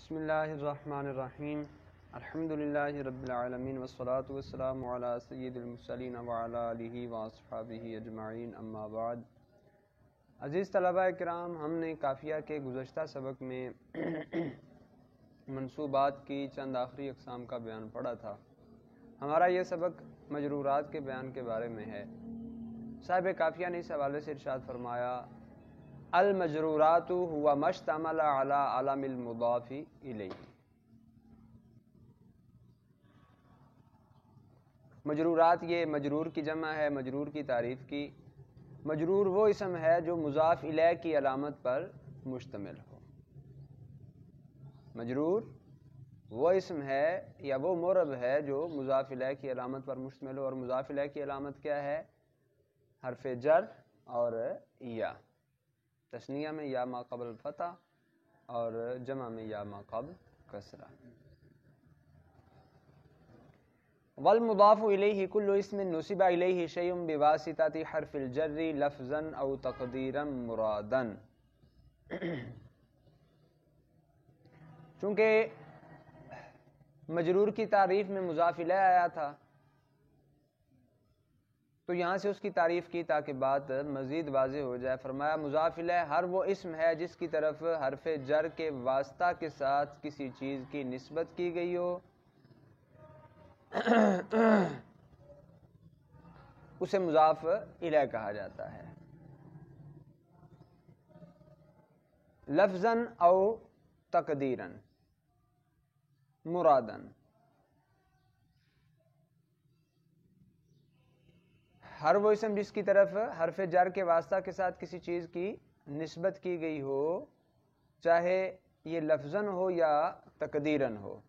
بسم اللہ الرحمن الرحیم الحمدللہ رب العالمین والصلاة والسلام علی سید المرسلین وعلی آلہ واصحابہ اجمعین اما بعد۔ عزیز طلبہ کرام، ہم نے قافیہ کے گزشتہ سبق میں منصوبات کی چند آخری اقسام کا بیان پڑھا تھا۔ ہمارا یہ سبق مجرورات کے بیان کے بارے میں ہے۔ صاحب قافیہ نے اس حوالے سے ارشاد فرمایا: المجرورات هو ما اشتمل على علم المضاف الیہ۔ مجرورات یہ مجرور کی جمع ہے، مجرور کی تعریف کی۔ مجرور وہ اسم ہے جو مضاف الیہ کی علامت پر مشتمل ہو۔ مجرور وہ اسم ہے یا وہ معرب ہے جو مضاف الیہ کی علامت پر مشتمل ہو، اور مضاف الیہ کی علامت کیا ہے؟ حرف جر اور یا۔ تثنیہ میں یا ما قبل فتح اور جمع میں یا ما قبل کسرہ۔ والمضاف الیہ کل اسم نسب الیہ شیء بواسطۃ حرف الجر لفظا او تقدیرا مرادا۔ چونکہ مجرور کی تعریف میں مضاف الیہ آیا تھا تو یہاں سے اس کی تعریف کی تاکہ بات مزید واضح ہو جائے۔ فرمایا مضاف الیہ ہر وہ اسم ہے جس کی طرف حرف جر کے واسطہ کے ساتھ کسی چیز کی نسبت کی گئی ہو، اسے مضاف الیہ کہا جاتا ہے۔ لفظاً او تقدیراً مراداً، ہر وہ اسم جس کی طرف حرف جر کے واسطہ کے ساتھ کسی چیز کی نسبت کی گئی ہو، چاہے یہ لفظاً ہو یا تقدیراً ہو۔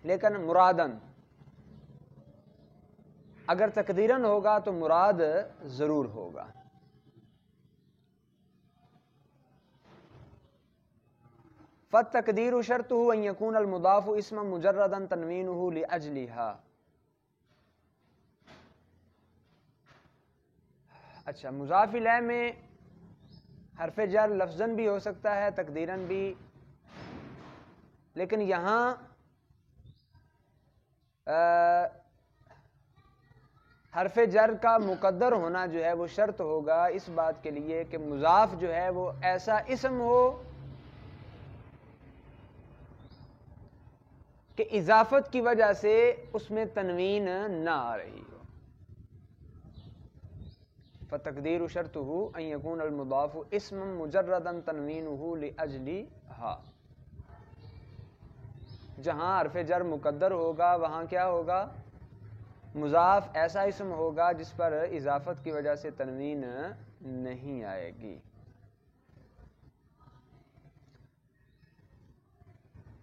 لیکن مراداً، اگر تقدیراً ہوگا تو مراد ضرور ہوگا۔ فالتقدیر شرطه ان يكون المضاف اسما مجردا تنوینه لاجلها۔ اچھا، مضاف الیہ میں حرف جر لفظاً بھی ہو سکتا ہے، تقدیراً بھی، لیکن یہاں حرف جر کا مقدر ہونا جو ہے وہ شرط ہوگا اس بات کے لیے کہ مضاف جو ہے وہ ایسا اسم ہو کہ اضافت کی وجہ سے اس میں تنوین نہ آ رہی ہو۔ فَتَقْدِيرُ شَرْطُهُ أَن يَكُونَ الْمُضَافُ اسْمًا مُجَرَّدًا تَنْوِينُهُ لِأَجْلِهَا۔ جہاں حرف جر مقدر ہوگا وہاں کیا ہوگا؟ مضاف ایسا اسم ہوگا جس پر اضافت کی وجہ سے تنوین نہیں آئے گی۔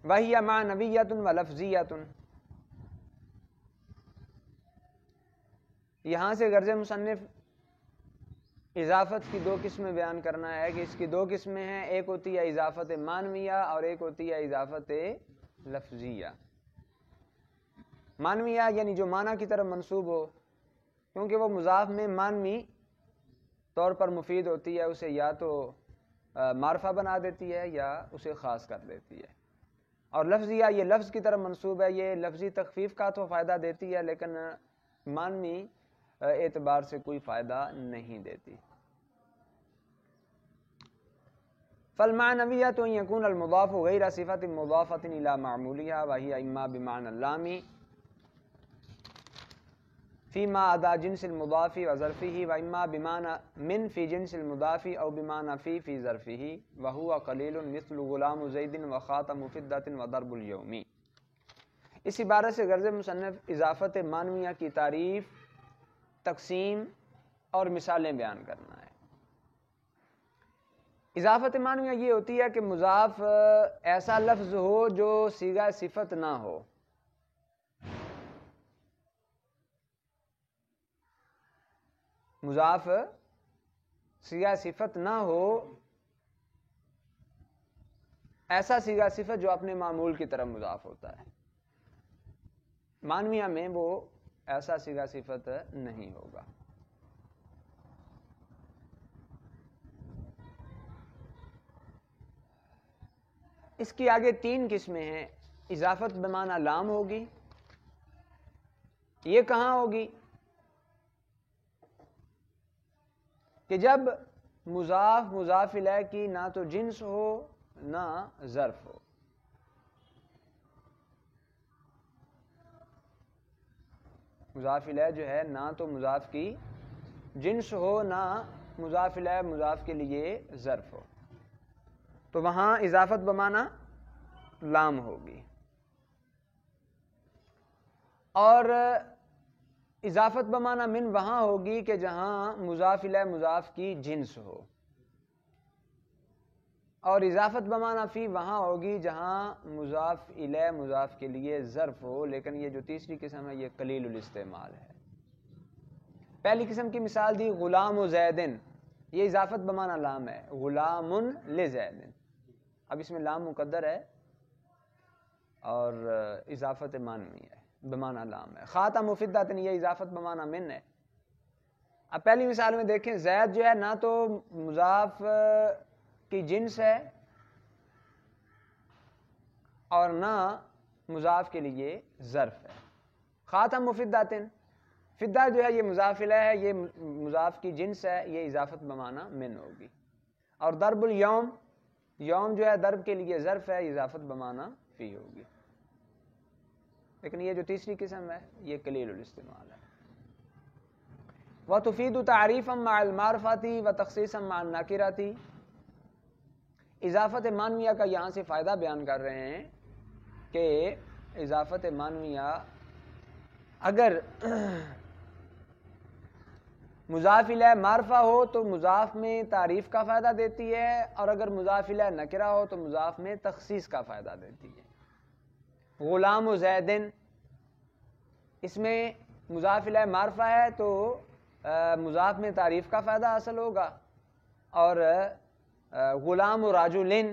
وَهِيَ مَعْنَوِيَّةٌ وَلَفْظِيَّةٌ۔ یہاں سے غرض مصنف اضافت کی دو قسمیں بیان کرنا ہے کہ اس کی دو قسمیں ہیں، ایک ہوتی ہے اضافت معنویہ اور ایک ہوتی ہے اضافت لفظیہ۔ معنویہ یعنی جو معنی کی طرف منسوب ہو، کیونکہ وہ مضاف میں معنوی طور پر مفید ہوتی ہے، اسے یا تو معرفہ بنا دیتی ہے یا اسے خاص کر دیتی ہے۔ اور لفظیہ یہ لفظ کی طرف منسوب ہے، یہ لفظی تخفیف کا تو فائدہ دیتی ہے لیکن معنوی اعتبار سے کوئی فائدہ نہیں دیتی۔ فالمعنویۃ ان یکون المضاف غیر صفۃ مضافۃ الی معمولها وہی اما بمعنى اللام فیما عدا جنس المضاف وظرفه واما بمعنى من فی جنس المضاف او بمعنى فی ظرفه وهو قلیل مثل غلام زید وخاتم فضة وضرب اليوم۔ اس عبارت سے غرض مصنف اضافت معنویہ کی تعریف، تقسیم اور مثالیں بیان کرنا ہے۔ اضافت معنویہ یہ ہوتی ہے کہ مضاف ایسا لفظ ہو جو صیغہ صفت نہ ہو۔ مضاف صیغہ صفت نہ ہو ایسا صیغہ صفت جو اپنے معمول کی طرف مضاف ہوتا ہے. مانویہ میں وہ ایسا صیغہ صفت نہیں ہوگا. اس کی آگے 3 قسمیں ہیں. اضافت بمعنی لام ہوگی. یہ کہاں ہوگی؟ کہ جب مضاف مضاف الیہ کی نہ تو جنس ہو نہ ظرف ہو. مضاف الیہ جو ہے نہ تو مضاف کی جنس ہو نہ مضاف الیہ مضاف کے لیے ظرف ہو، تو وہاں اضافت بمعنی لام ہوگی. اور اضافت بمعنی من وہاں ہوگی کہ جہاں مضاف الیہ مضاف کی جنس ہو، اور اضافت بمعنی فی وہاں ہوگی جہاں مضاف الیہ مضاف کے لیے ظرف ہو. لیکن یہ جو تیسری قسم ہے یہ قلیل الاستعمال ہے. پہلی قسم کی مثال دی غلام و زیدن، یہ اضافت بمعنی لام ہے. غلام لزیدن، اب اس میں لام مقدر ہے اور اضافت مانوی ہے، بمعنی لام ہے. خاتم مفداتن، یہ اضافت بمعنی من ہے. اب پہلی مثال میں دیکھیں، زید جو ہے نہ تو مضاف کی جنس ہے اور نہ مضاف کے لیے ظرف ہے. خاتم مفداتن، فدہ جو ہے یہ مضاف الیہ ہے، یہ مضاف کی جنس ہے، یہ اضافت بمعنی من ہوگی. اور ضرب الیوم، یوم جو ہے ضرب کے لیے ظرف ہے، اضافت بمعنی فی ہوگی. لیکن یہ جو تیسری قسم ہے یہ قلیل الاستعمال ہے. وَتُفِيدُ تَعْرِيفًا مَعَ الْمَعْرِفَةِ وَتَخْصِيصًا مَعَ النَّكِرَةِ. اضافت مانویہ کا یہاں سے فائدہ بیان کر رہے ہیں کہ اضافت مانویہ اگر مضاف الیہ معرفہ ہو تو مضاف میں تعریف کا فائدہ دیتی ہے، اور اگر مضاف الیہ نکرہ ہو تو مضاف میں تخصیص کا فائدہ دیتی ہے. غلام و زیدن، اس میں مضاف الیہ معرفہ ہے تو مضاف میں تعریف کا فائدہ حاصل ہوگا، اور غلام و راجلن،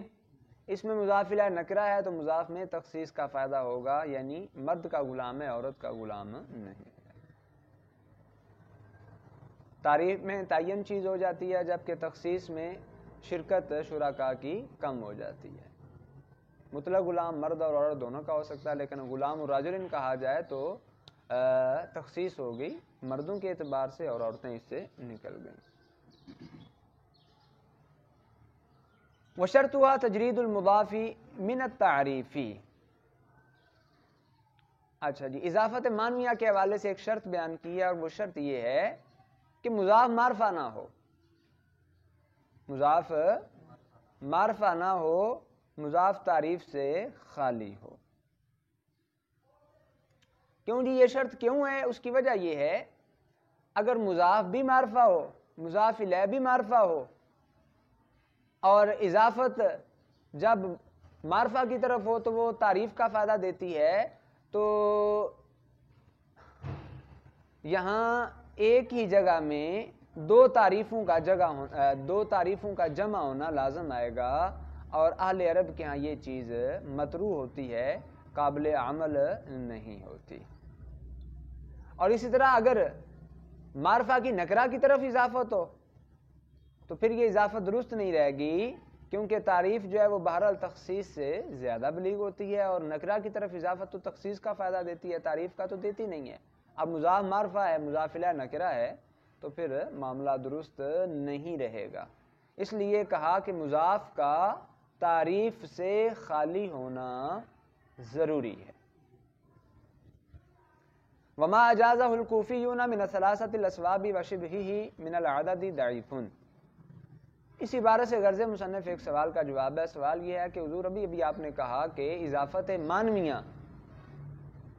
اس میں مضاف الیہ نکرہ ہے تو مضاف میں تخصیص کا فائدہ ہوگا، یعنی مرد کا غلام ہے عورت کا غلام نہیں. تعریف میں تعین چیز ہو جاتی ہے جبکہ تخصیص میں شرکت شرکاء کی کم ہو جاتی ہے. مطلق غلام مرد اور عورت دونوں کا ہو سکتا ہے، لیکن غلام و راجلن کہا جائے تو تخصیص ہو گئی مردوں کے اعتبار سے اور عورتیں اس سے نکل گئیں. وشرطها تجرید المضاف من التعریف. اچھا جی، اضافت مانویہ کے حوالے سے ایک شرط بیان کی ہے، اور وہ شرط یہ ہے کہ مضاف معرفہ نہ ہو. مضاف معرفہ نہ ہو، مضاف تعریف سے خالی ہو. کیوں جی یہ شرط کیوں ہے؟ اس کی وجہ یہ ہے اگر مضاف بھی معرفہ ہو، مضاف الیہ بھی معرفہ ہو، اور اضافت جب معرفہ کی طرف ہو تو وہ تعریف کا فائدہ دیتی ہے، تو یہاں ایک ہی جگہ میں دو تعریفوں کا جمع ہونا لازم آئے گا، اور اہل عرب کے ہاں یہ چیز مطروح ہوتی ہے، قابل عمل نہیں ہوتی. اور اسی طرح اگر معرفہ کی نکرہ کی طرف اضافت ہو تو پھر یہ اضافت درست نہیں رہے گی، کیونکہ تعریف جو ہے وہ بہرحال تخصیص سے زیادہ بلیغ ہوتی ہے، اور نکرہ کی طرف اضافت تو تخصیص کا فائدہ دیتی ہے، تعریف کا تو دیتی نہیں ہے. اب مضاف معرفہ ہے، مضاف الیہ نکرہ ہے، تو پھر معاملہ درست نہیں رہے گا. اس لیے کہا کہ مضاف کا تعریف سے خالی ہونا ضروری ہے. وما اجازہ الکوفیون من ثلاثۃ الاسباب وشبہہ من العدد ضعیف. اس عبارت سے غرض مصنف ایک سوال کا جواب ہے. سوال یہ ہے کہ حضور ابھی آپ نے کہا کہ اضافت مانویہ،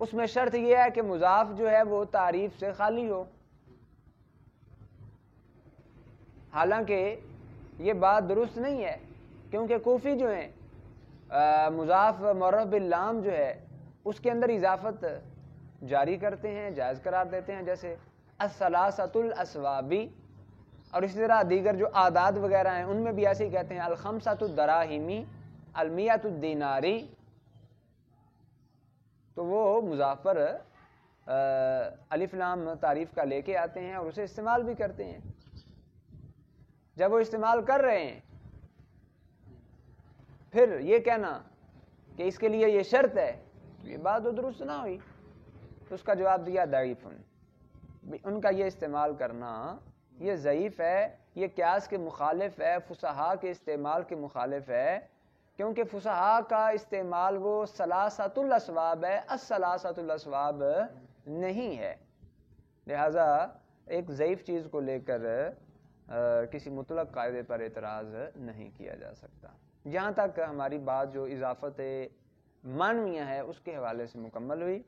اس میں شرط یہ ہے کہ مضاف جو ہے وہ تعریف سے خالی ہو. حالانکہ یہ بات درست نہیں ہے، کیونکہ کوفی جو ہیں مضاف معرف باللام جو ہے اس کے اندر اضافت جاری کرتے ہیں، جائز قرار دیتے ہیں، جیسے الثلاثۃ الاسوابی، اور اسی طرح دیگر جو اعداد وغیرہ ہیں ان میں بھی ایسے ہی کہتے ہیں الخمسۃ الدراہمی، المیۃ الدیناری، تو وہ مضاف پر الف لام تعریف کا لے کے آتے ہیں اور اسے استعمال بھی کرتے ہیں۔ جب وہ استعمال کر رہے ہیں پھر یہ کہنا کہ اس کے لیے یہ شرط ہے، یہ بات تو درست نہ ہوئی، تو اس کا جواب دیا ضعیف۔ ان کا یہ استعمال کرنا یہ ضعیف ہے، یہ قیاس کے مخالف ہے، فصحاء کے استعمال کے مخالف ہے، کیونکہ فصحاء کا استعمال وہ ثلاثۃ الاسباب ہے، الثلاثۃ الاسباب نہیں ہے، لہذا ایک ضعیف چیز کو لے کر کسی مطلق قاعدے پر اعتراض نہیں کیا جا سکتا۔ جہاں تک ہماری بات جو اضافت معنویہ ہے اس کے حوالے سے مکمل ہوئی،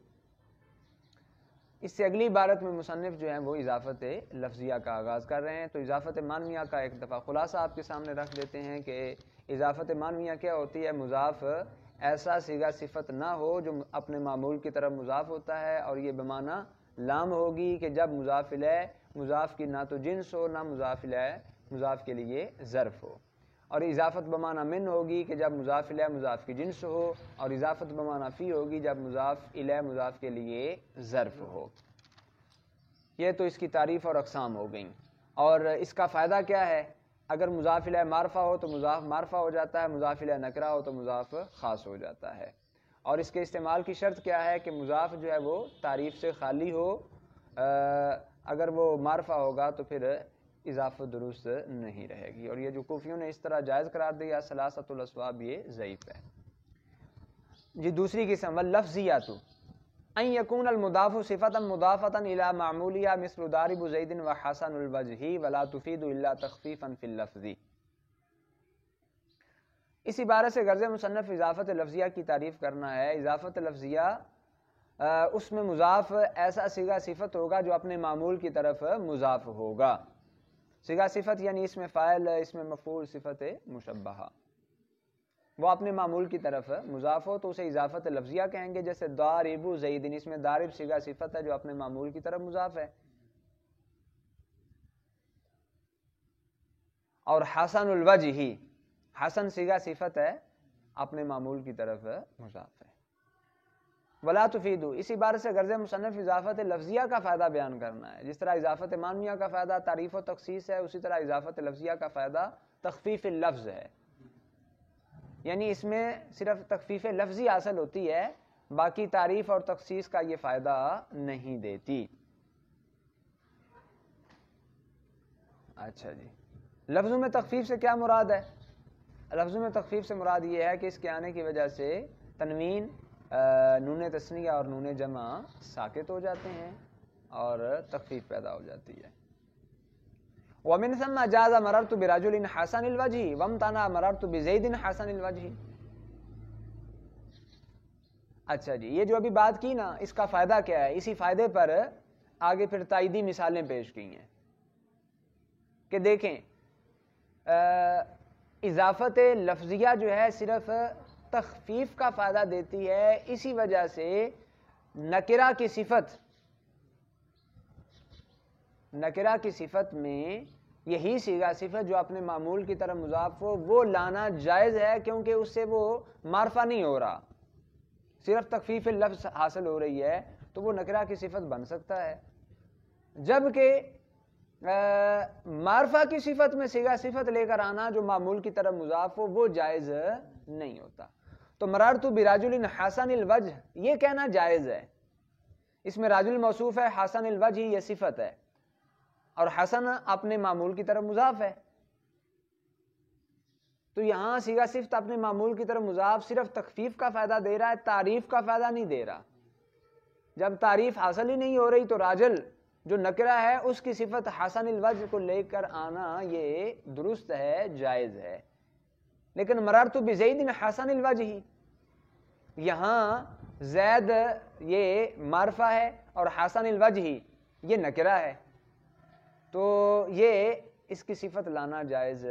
اس سے اگلی عبارت میں مصنف جو ہیں وہ اضافت لفظیہ کا آغاز کر رہے ہیں۔ تو اضافت معنویہ کا ایک دفعہ خلاصہ آپ کے سامنے رکھ دیتے ہیں کہ اضافت معنویہ کیا ہوتی ہے۔ مضاف ایسا صیغہ صفت نہ ہو جو اپنے معمول کی طرف مضاف ہوتا ہے، اور یہ بمعنی لام ہوگی کہ جب مضاف الیہ مضاف کی نہ تو جنس ہو نہ مضاف الیہ مضاف کے لیے ظرف ہو، اور اضافت بمعنی من ہوگی کہ جب مضاف الیہ مضاف کی جنس ہو، اور اضافت بمعنی فی ہوگی جب مضاف الیہ مضاف کے لیے ظرف ہو۔ یہ تو اس کی تعریف اور اقسام ہو گئیں، اور اس کا فائدہ کیا ہے؟ اگر مضاف الیہ معرفہ ہو تو مضاف معرفہ ہو جاتا ہے، مضاف الیہ نکرہ ہو تو مضاف خاص ہو جاتا ہے، اور اس کے استعمال کی شرط کیا ہے کہ مضاف جو ہے وہ تعریف سے خالی ہو، اگر وہ معرفہ ہوگا تو پھر اضافت درست نہیں رہے گی، اور یہ جو کوفیوں نے اس طرح جائز قرار دیا ثلاثۃ الاسباب، یہ ضعیف ہے۔ جی دوسری قسم واللفظیات ان یکون المضاف صفتا مضافتا الی معمولیہ مثل ضارب زید وحسن الوجہ ولا تفید الا تخفیفا فی اللفظ۔ اس عبارت سے غرض مصنف اضافت لفظیہ کی تعریف کرنا ہے۔ اضافت لفظیہ اس میں مضاف ایسا صیغہ صفت ہوگا جو اپنے معمول کی طرف مضاف ہوگا۔ صیغہ صفت یعنی اس میں فاعل، اس میں مفعول، صفت مشبہہ، وہ اپنے معمول کی طرف مضاف ہو تو اسے اضافت لفظیہ کہیں گے۔ جیسے ضارب زید، اس میں ضارب صیغہ صفت ہے جو اپنے معمول کی طرف مضاف ہے، اور حسن الوجہ، حسن صیغہ صفت ہے اپنے معمول کی طرف مضاف ہے۔ ولا تفید، اس عبارت سے غرض مصنف اضافت لفظیہ کا فائدہ بیان کرنا ہے۔ جس طرح اضافت معنویہ کا فائدہ تعریف و تخصیص ہے، اسی طرح اضافت لفظیہ کا فائدہ تخفیف اللفظ ہے، یعنی اس میں صرف تخفیف لفظی حاصل ہوتی ہے، باقی تعریف اور تخصیص کا یہ فائدہ نہیں دیتی۔ اچھا جی، لفظوں میں تخفیف سے کیا مراد ہے؟ لفظوں میں تخفیف سے مراد یہ ہے کہ اس کے آنے کی وجہ سے تنوین، نون تثنیہ اور نون جمع ساکت ہو جاتے ہیں اور تخفیف پیدا ہو جاتی ہے۔ ومن ثم جاز مررت برجل حسن الوجہ وامتنع مررت بزید حسن الوجہ۔ اچھا جی، یہ جو ابھی بات کی نا، اس کا فائدہ کیا ہے؟ اسی فائدے پر آگے پھر تائیدی مثالیں پیش کی ہیں کہ دیکھیں اضافت لفظیہ جو ہے صرف تخفیف کا فائدہ دیتی ہے، اسی وجہ سے نکرہ کی صفت میں یہی صیغہ صفت جو اپنے معمول کی طرف مضاف ہو وہ لانا جائز ہے، کیونکہ اس سے وہ معرفہ نہیں ہو رہا، صرف تخفیف لفظ حاصل ہو رہی ہے، تو وہ نکرہ کی صفت بن سکتا ہے، جبکہ معرفہ کی صفت میں صیغہ صفت لے کر آنا جو معمول کی طرف مضاف ہو وہ جائز نہیں ہوتا۔ تو مررت برجل حسن الوجہ یہ کہنا جائز ہے، اس میں راجل موصوف ہے، حسن الوجہ یہ صفت ہے، اور حسن اپنے معمول کی طرف مضاف ہے، تو یہاں صیغہ صفت اپنے معمول کی طرف مضاف صرف تخفیف کا فائدہ دے رہا ہے، تعریف کا فائدہ نہیں دے رہا۔ جب تعریف حاصل ہی نہیں ہو رہی تو راجل جو نکرہ ہے اس کی صفت حسن الوجہ کو لے کر آنا یہ درست ہے، جائز ہے۔ لیکن مررت بزید حسن الوجہ، یہاں زید یہ معرفہ ہے اور حسن الوجہ یہ نکرہ ہے، تو یہ اس کی صفت لانا جائز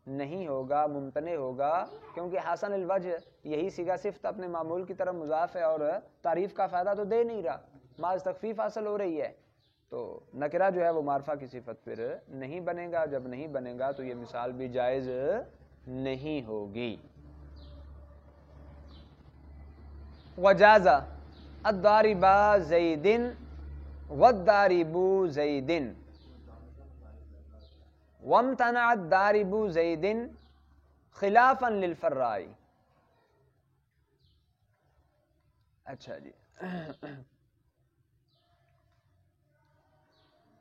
نہیں ہوگا، ممتنع ہوگا، کیونکہ حسن الوجہ یہی صیغہ صفت اپنے معمول کی طرف مضاف ہے اور تعریف کا فائدہ تو دے نہیں رہا، محض تخفیف حاصل ہو رہی ہے، تو نکرہ جو ہے وہ معرفہ کی صفت پھر نہیں بنے گا۔ جب نہیں بنے گا تو یہ مثال بھی جائز نہیں ہوگی۔ وجاز الضارب زید والضارب زید وامتنع الضارب زید خلافا للفرائی. اچھا جی،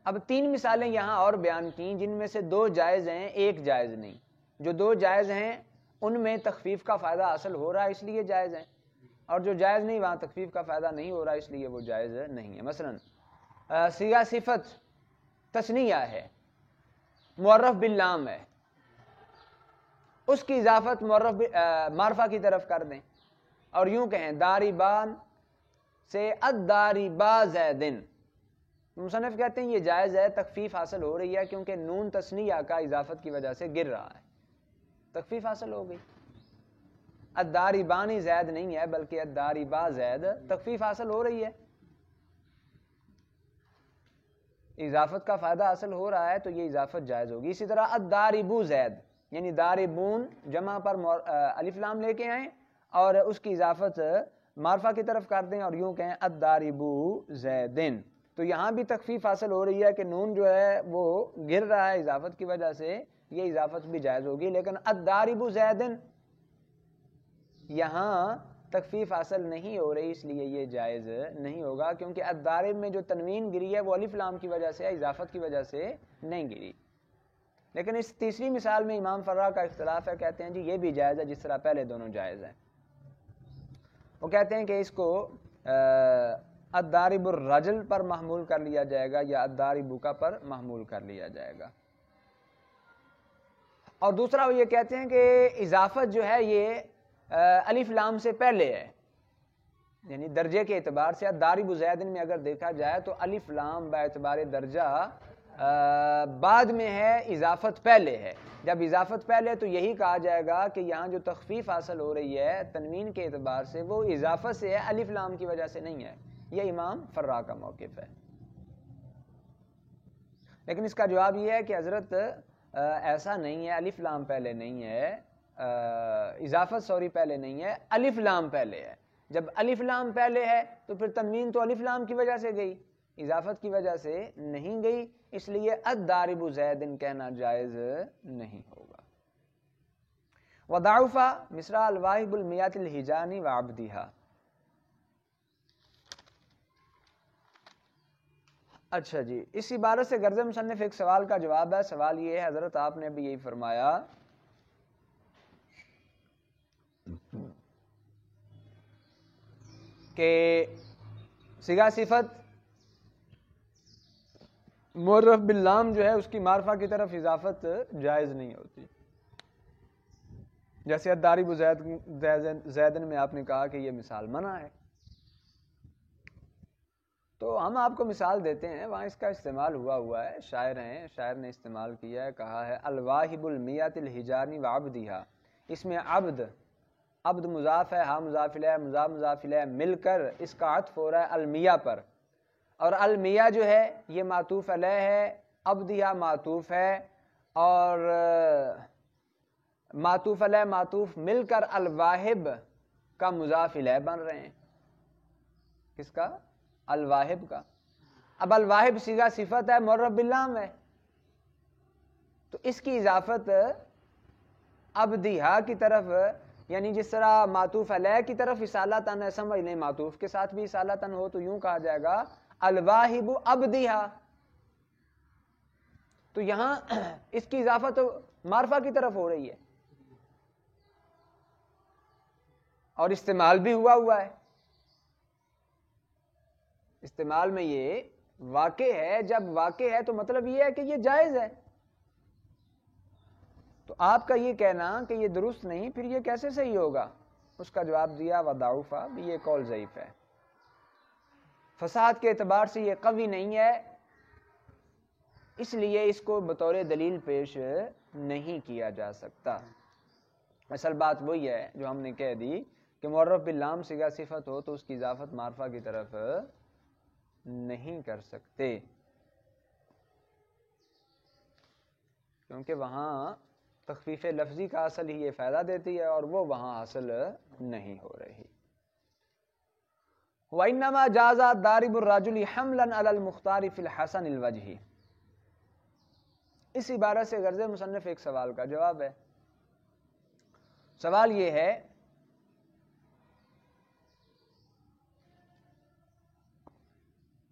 اب 3 مثالیں یہاں اور بیان کی جن میں سے 2 جائز ہیں، 1 جائز نہیں. جو 2 جائز ہیں ان میں تخفیف کا فائدہ حاصل ہو رہا ہے اس لیے جائز ہیں، اور جو جائز نہیں وہاں تخفیف کا فائدہ نہیں ہو رہا اس لیے وہ جائز نہیں ہے. مثلا صیغہ صفت تثنیہ ہے، معرف باللام ہے، اس کی اضافت معرفہ کی طرف کر دیں اور یوں کہیں داربان سے الداربا زیدن. مصنف کہتے ہیں یہ جائز ہے، تخفیف حاصل ہو رہی ہے کیونکہ نون تثنیہ کا اضافت کی وجہ سے گر رہا ہے، تخفیف حاصل ہو گئی. الداربانی زید نہیں ہے بلکہ الداربا زید، تخفیف حاصل ہو رہی ہے، اضافت کا فائدہ حاصل ہو رہا ہے تو یہ اضافت جائز ہوگی. اسی طرح الداربو زید یعنی داربون جمع پر الف لام لے کے آئیں اور اس کی اضافت معرفہ کی طرف کر دیں اور یوں کہیں الداربو زیدن، تو یہاں بھی تخفیف حاصل ہو رہی ہے کہ نون جو ہے وہ گر رہا ہے اضافت کی وجہ سے، یہ اضافت بھی جائز ہوگی. لیکن الداربو زیدن یہاں تخفیف حاصل نہیں ہو رہی اس لیے یہ جائز نہیں ہوگا، کیونکہ الدارب میں جو تنوین گری ہے وہ الف لام کی وجہ سے، اضافت کی وجہ سے نہیں گری. لیکن اس تیسری مثال میں امام فرا کا اختلاف ہے، کہتے ہیں جی یہ بھی جائز ہے جس طرح پہلے دونوں جائز ہیں. وہ کہتے ہیں کہ اس کو الدارب الرجل پر محمول کر لیا جائے گا یا الدارب کا پر محمول کر لیا جائے گا. اور دوسرا وہ یہ کہتے ہیں کہ اضافت جو ہے یہ الف لام سے پہلے ہے، یعنی درجے کے اعتبار سے الدارب زیدن میں اگر دیکھا جائے تو الف لام باعتبار درجہ بعد میں ہے، اضافت پہلے ہے. جب اضافت پہلے تو یہی کہا جائے گا کہ یہاں جو تخفیف حاصل ہو رہی ہے تنوین کے اعتبار سے وہ اضافت سے ہے، الف لام کی وجہ سے نہیں ہے. یہ امام فرا کا موقف ہے. لیکن اس کا جواب یہ ہے کہ حضرت ایسا نہیں ہے، الف لام پہلے نہیں ہے، اضافت پہلے نہیں ہے، الف لام پہلے ہے. جب الف لام پہلے ہے تو پھر تنوین تو الف لام کی وجہ سے گئی، اضافت کی وجہ سے نہیں گئی، اس لیے الدارب زیدن کہنا جائز نہیں ہوگا. وضعف مصرع الواہب المیات الحجانی وعبدہا. اچھا جی، اس عبارت سے غرض مصنف ایک سوال کا جواب ہے. سوال یہ ہے حضرت آپ نے بھی یہی فرمایا کہ صیغہ صفت معرف باللام جو ہے اس کی معرفہ کی طرف اضافت جائز نہیں ہوتی، جیسے الدارب زیدن میں آپ نے کہا کہ یہ مثال منع ہے. تو ہم آپ کو مثال دیتے ہیں، وہاں اس کا استعمال ہوا ہے، شاعر ہیں، شاعر نے استعمال کیا ہے، کہا ہے الواہب المیات الحجانی وعبدہا. اس میں عبد مضاف ہے، ہا مضاف الیہ، مضاف الیہ مل کر اس کا عطف ہو رہا ہے المیہ پر، اور المیہ جو ہے یہ معطوف علیہ ہے، عبدہا معطوف ہے، اور معطوف علیہ معطوف مل کر الواہب کا مضاف الیہ بن رہے ہیں. کس کا؟ الواہب کا. اب الواہب صیغہ صفت ہے، معرف باللام ہے، تو اس کی اضافت عبدہا کی طرف، یعنی جس طرح معطوف علیہ کی طرف اصالتاً ہے، سمجھ لیں معطوف کے ساتھ بھی اصالتاً ہو تو یوں کہا جائے گا الواہب عبدہا. تو یہاں اس کی اضافت معرفہ کی طرف ہو رہی ہے اور استعمال بھی ہوا ہے. استعمال میں یہ واقع ہے، جب واقع ہے تو مطلب یہ ہے کہ یہ جائز ہے. تو آپ کا یہ کہنا کہ یہ درست نہیں، پھر یہ کیسے صحیح ہوگا؟ اس کا جواب دیا وضعف، بھی یہ قول ضعیف ہے. فساد کے اعتبار سے یہ قوی نہیں ہے، اس لیے اس کو بطور دلیل پیش نہیں کیا جا سکتا. اصل بات وہی ہے جو ہم نے کہہ دی کہ معرف باللام صیغہ صفت ہو تو اس کی اضافت معرفہ کی طرف نہیں کر سکتے، کیونکہ وہاں تخفیف لفظی کا اصل ہی یہ فائدہ دیتی ہے اور وہ وہاں حاصل نہیں ہو رہی. وَإِنَّمَا جَازَ دَارِبُ الرَّجُلِ حَمْلًا عَلَى الْمُخْتَارِ فِي الْحَسَنِ الْوَجْهِ. اس عبارت سے غرض مصنف ایک سوال کا جواب ہے. سوال یہ ہے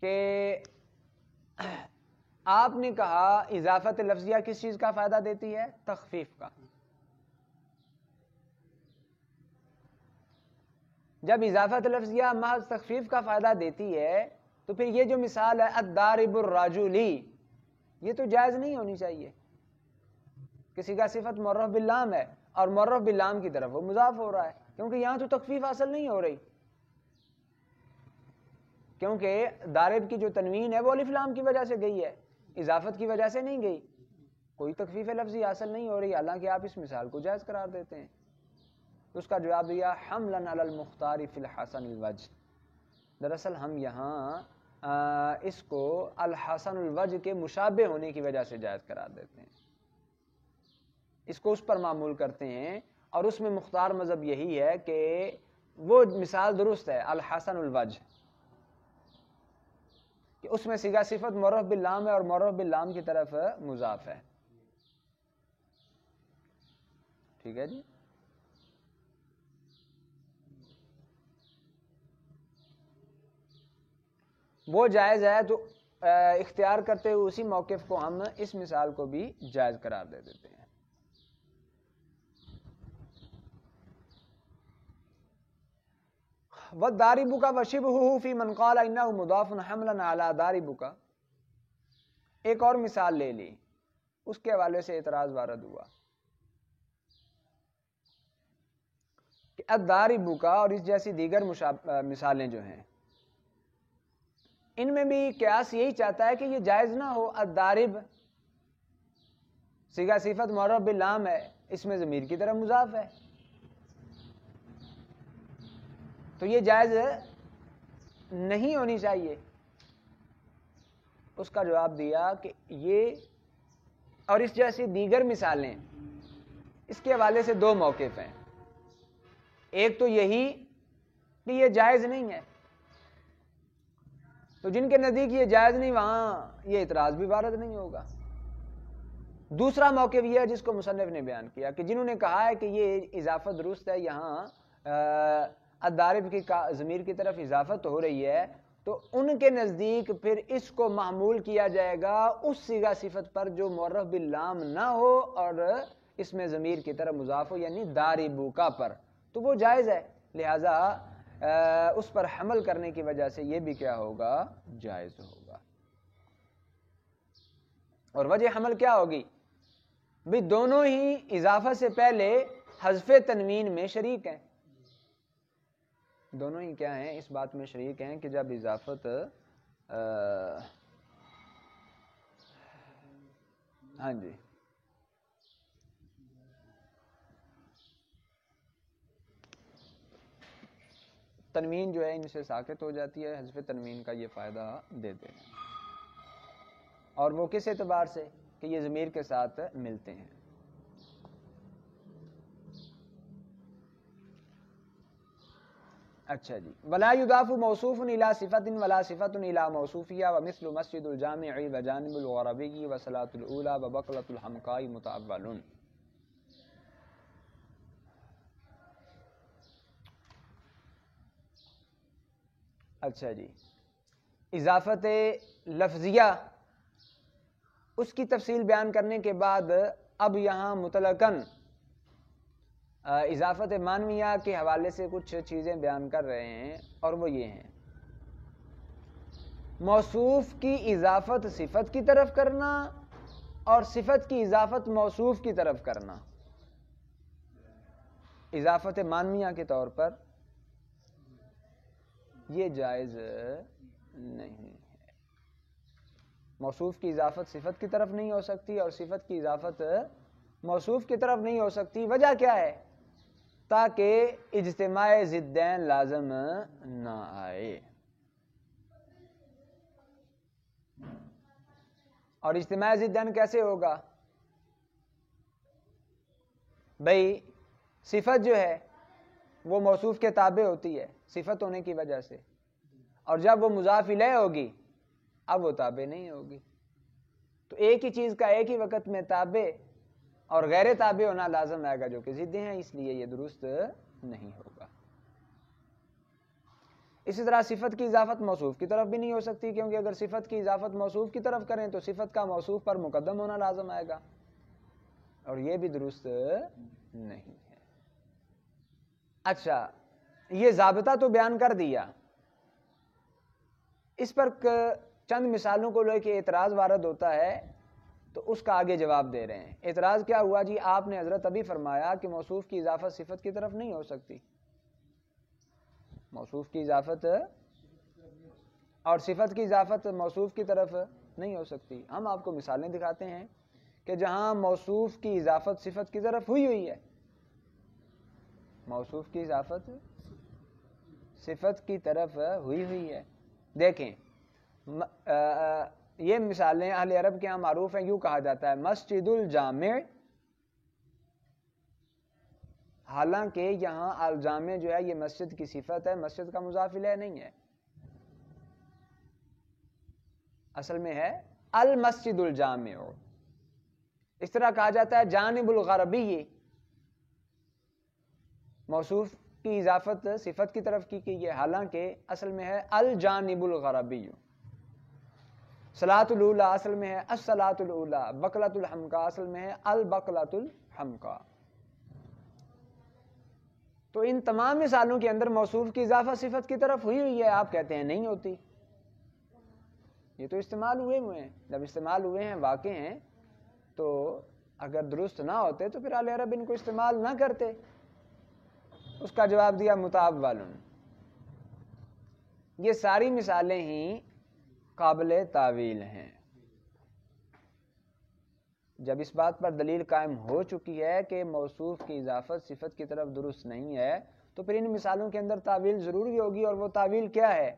کہ آپ نے کہا اضافت لفظیہ کس چیز کا فائدہ دیتی ہے؟ تخفیف کا. جب اضافت لفظیہ محض تخفیف کا فائدہ دیتی ہے تو پھر یہ جو مثال ہے الضارب الرجلی، یہ تو جائز نہیں ہونی چاہیے. کسی کا صفت معرف باللام ہے اور معرف باللام کی طرف وہ مضاف ہو رہا ہے، کیونکہ یہاں تو تخفیف حاصل نہیں ہو رہی، کیونکہ دارب کی جو تنوین ہے وہ الف لام کی وجہ سے گئی ہے، اضافت کی وجہ سے نہیں گئی. کوئی تخفیف لفظی حاصل نہیں ہو رہی، حالانکہ آپ اس مثال کو جائز قرار دیتے ہیں. اس کا جواب دیا حملا علی المختار فی الحسن الوجہ. دراصل ہم یہاں اس کو الحسن الوجہ کے مشابہ ہونے کی وجہ سے جائز قرار دیتے ہیں، اس کو اس پر معمول کرتے ہیں، اور اس میں مختار مذہب یہی ہے کہ وہ مثال درست ہے الحسن الوجہ، کہ اس میں صیغہ صفت معرف باللام ہے اور معرف باللام کی طرف مضاف ہے. ٹھیک ہے جی. وہ جائز ہے تو اختیار کرتے ہوئے اسی موقف کو ہم اس مثال کو بھی جائز قرار دے دیتے ہیں. وَالدَّارِبُكَ وَشِبْهُهُ فِي مَنْ قَالَ إِنَّهُ مُضَافٌ حَمْلًا عَلَى دَارِبُكَ. ایک اور مثال لے لی، اس کے حوالے سے اعتراض وارد ہوا کہ الدَّارِبُكَ اور اس جیسی دیگر مثالیں جو ہیں ان میں بھی قیاس یہی چاہتا ہے کہ یہ جائز نہ ہو. الدارب صیغہ صفت معرف باللام ہے، اس میں ضمیر کی طرف مضاف ہے، تو یہ جائز نہیں ہونی چاہیے. اس کا جواب دیا کہ یہ اور اس جیسی دیگر مثالیں، اس کے حوالے سے دو موقف ہیں. ایک تو یہی کہ یہ جائز نہیں ہے، تو جن کے نزدیک یہ جائز نہیں وہاں یہ اعتراض بھی وارد نہیں ہوگا. دوسرا موقف یہ ہے جس کو مصنف نے بیان کیا کہ جنہوں نے کہا ہے کہ یہ اضافت درست ہے، یہاں الدارب کی ضمیر کی طرف اضافت ہو رہی ہے، تو ان کے نزدیک پھر اس کو معمول کیا جائے گا اس صیغہ صفت پر جو معرف باللام نہ ہو اور اس میں ضمیر کی طرف مضاف ہو، یعنی داربوکا پر، تو وہ جائز ہے. لہذا اس پر حمل کرنے کی وجہ سے یہ بھی کیا ہوگا؟ جائز ہوگا. اور وجہ حمل کیا ہوگی؟ بھی دونوں ہی اضافہ سے پہلے حذف تنوین میں شریک ہیں. دونوں ہی کیا ہیں؟ اس بات میں شریک ہیں کہ جب اضافت ہاں جی تنوین جو ہے ان سے ساکت ہو جاتی ہے، حذف تنوین کا یہ فائدہ دیتے ہیں. اور وہ کس اعتبار سے؟ کہ یہ ضمیر کے ساتھ ملتے ہیں. اچھا جی. ولا یضاف موصوف الی صفۃ ولا صفۃ الی موصوفیہ ومثل مسجد الجامع وجانب الغربی وصلاۃ الاولی وبقلۃ الحمقاء متأول. اچھا جی. اضافت لفظیہ اس کی تفصیل بیان کرنے کے بعد اب یہاں مطلقاً اضافت معنویہ کے حوالے سے کچھ چیزیں بیان کر رہے ہیں، اور وہ یہ ہیں: موصوف کی اضافت صفت کی طرف کرنا اور صفت کی اضافت موصوف کی طرف کرنا. اضافت معنویہ کے طور پر یہ جائز نہیں ہے. موصوف کی اضافت صفت کی طرف نہیں ہو سکتی اور صفت کی اضافت موصوف کی طرف نہیں ہو سکتی. وجہ کیا ہے؟ تاکہ اجتماع ضدین لازم نہ آئے. اور اجتماع ضدین کیسے ہوگا؟ بھئی صفت جو ہے وہ موصوف کے تابع ہوتی ہے صفت ہونے کی وجہ سے، اور جب وہ مضاف الیہ ہوگی اب وہ تابع نہیں ہوگی. تو ایک ہی چیز کا ایک ہی وقت میں تابع اور غیر تابع ہونا لازم آئے گا جو کہ ضد ہیں، اس لیے یہ درست نہیں ہوگا. اسی طرح صفت کی اضافت موصوف کی طرف بھی نہیں ہو سکتی، کیونکہ اگر صفت کی اضافت موصوف کی طرف کریں تو صفت کا موصوف پر مقدم ہونا لازم آئے گا، اور یہ بھی درست نہیں ہے. اچھا، یہ ضابطہ تو بیان کر دیا، اس پر چند مثالوں کو لے کے اعتراض وارد ہوتا ہے تو اس کا آگے جواب دے رہے ہیں. اعتراض کیا ہوا جی؟ آپ نے حضرت ابھی فرمایا کہ موصوف کی اضافت صفت کی طرف نہیں ہو سکتی. موصوف کی اضافت اور صفت کی اضافت موصوف کی طرف نہیں ہو سکتی. ہم آپ کو مثالیں دکھاتے ہیں کہ جہاں موصوف کی اضافت صفت کی طرف ہوئی ہے، موصوف کی اضافت صفت کی طرف ہوئی ہے. دیکھیں یہ مثالیں اہل عرب کے یہاں معروف ہیں. یوں کہا جاتا ہے مسجد الجامع، حالانکہ یہاں الجامع جو ہے یہ مسجد کی صفت ہے، مسجد کا مضاف الیہ نہیں ہے. اصل میں ہے المسجد الجامع. اس طرح کہا جاتا ہے جانب الغربی، موصوف کی اضافت صفت کی طرف کی گئی ہے، حالانکہ اصل میں ہے الجانب الغربی. صلاۃ الاولی اصل میں ہے الصلاۃ الاولی. بقلۃ الحمقاء اصل میں ہے البقلۃ الحمقاء. تو ان تمام مثالوں کے اندر موصوف کی اضافت صفت کی طرف ہوئی ہے، آپ کہتے ہیں نہیں ہوتی. یہ تو استعمال ہوئے ہیں، جب استعمال ہوئے ہیں واقع ہیں، تو اگر درست نہ ہوتے تو پھر اہل عرب ان کو استعمال نہ کرتے. اس کا جواب دیا متأول. یہ ساری مثالیں ہی قابل تعویل ہیں. جب اس بات پر دلیل قائم ہو چکی ہے کہ موصوف کی اضافت صفت کی طرف درست نہیں ہے تو پھر ان مثالوں کے اندر تعویل ضروری ہوگی. اور وہ تعویل کیا ہے؟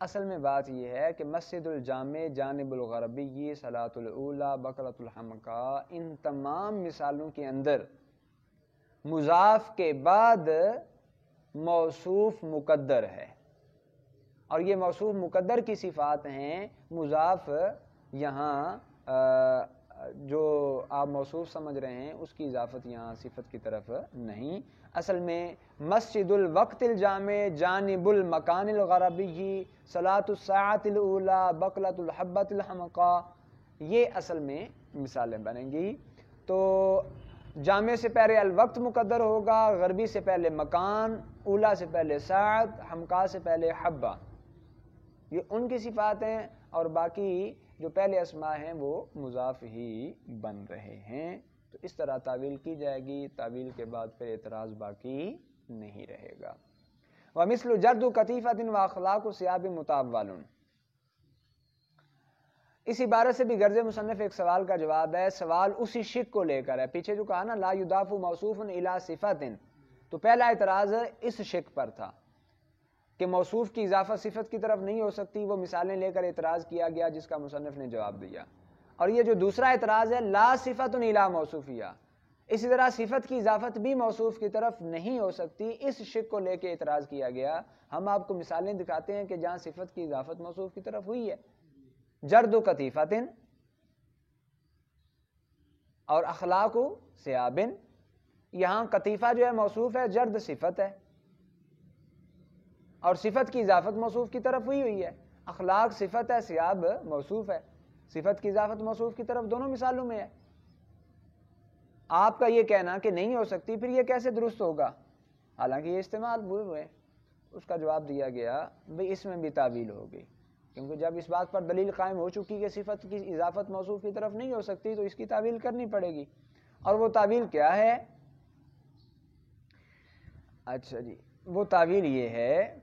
اصل میں بات یہ ہے کہ مسجد الجامع، جانب الغربی، صلاۃ الاولی، بقلۃ الحمقاء، ان تمام مثالوں کے اندر مضاف کے بعد موصوف مقدر ہے، اور یہ موصوف مقدر کی صفات ہیں. مضاف یہاں جو آپ موصوف سمجھ رہے ہیں اس کی اضافت یہاں صفت کی طرف نہیں. اصل میں مسجد الوقت الجامع، جانب المکان الغربی، صلاۃ الساعۃ الاولی، بقلۃ الحبۃ الحمقاء، یہ اصل میں مثالیں بنیں گی. تو جامع سے پہلے الوقت مقدر ہوگا، غربی سے پہلے مکان، اولا سے پہلے ساعت، حمقاء سے پہلے حبہ. یہ ان کی صفات ہیں، اور باقی جو پہلے اسماء ہیں وہ مضاف ہی بن رہے ہیں. تو اس طرح تعویل کی جائے گی. تعویل کے بعد پھر اعتراض باقی نہیں رہے گا. وَمِثْلُ جَرْدُ قَطِیفَةٍ وَأَخْلَاقُ ثِيَابٍ مُتَأَوَّلٌ. اس عبارت سے بھی غرض مصنف ایک سوال کا جواب ہے. سوال اسی شک کو لے کر ہے. پیچھے جو کہا نا لا یضاف موصوف الی صفت، تو پہلا اعتراض اس شک پر تھا کہ موصوف کی اضافت صفت کی طرف نہیں ہو سکتی. وہ مثالیں لے کر اعتراض کیا گیا جس کا مصنف نے جواب دیا. اور یہ جو دوسرا اعتراض ہے لا صفت الی موصوفیہ، اسی طرح صفت کی اضافت بھی موصوف کی طرف نہیں ہو سکتی. اس شک کو لے کے اعتراض کیا گیا. ہم آپ کو مثالیں دکھاتے ہیں کہ جہاں صفت کی اضافت موصوف کی طرف ہوئی ہے. جرد قطیفۃ اور اخلاق ثیاب. یہاں قطیفہ جو ہے موصوف ہے، جرد صفت ہے، اور صفت کی اضافت موصوف کی طرف ہوئی ہے. اخلاق صفت ہے، ثیاب موصوف ہے. صفت کی اضافت موصوف کی طرف دونوں مثالوں میں ہے. آپ کا یہ کہنا کہ نہیں ہو سکتی، پھر یہ کیسے درست ہوگا حالانکہ یہ استعمال ہوئے؟ اس کا جواب دیا گیا بھئی اس میں بھی تعویل ہوگی، کیونکہ جب اس بات پر دلیل قائم ہو چکی کہ صفت کی اضافت موصوف کی طرف نہیں ہو سکتی تو اس کی تعویل کرنی پڑے گی. اور وہ تعویل کیا ہے؟ اچھا جی، وہ تعویل یہ ہے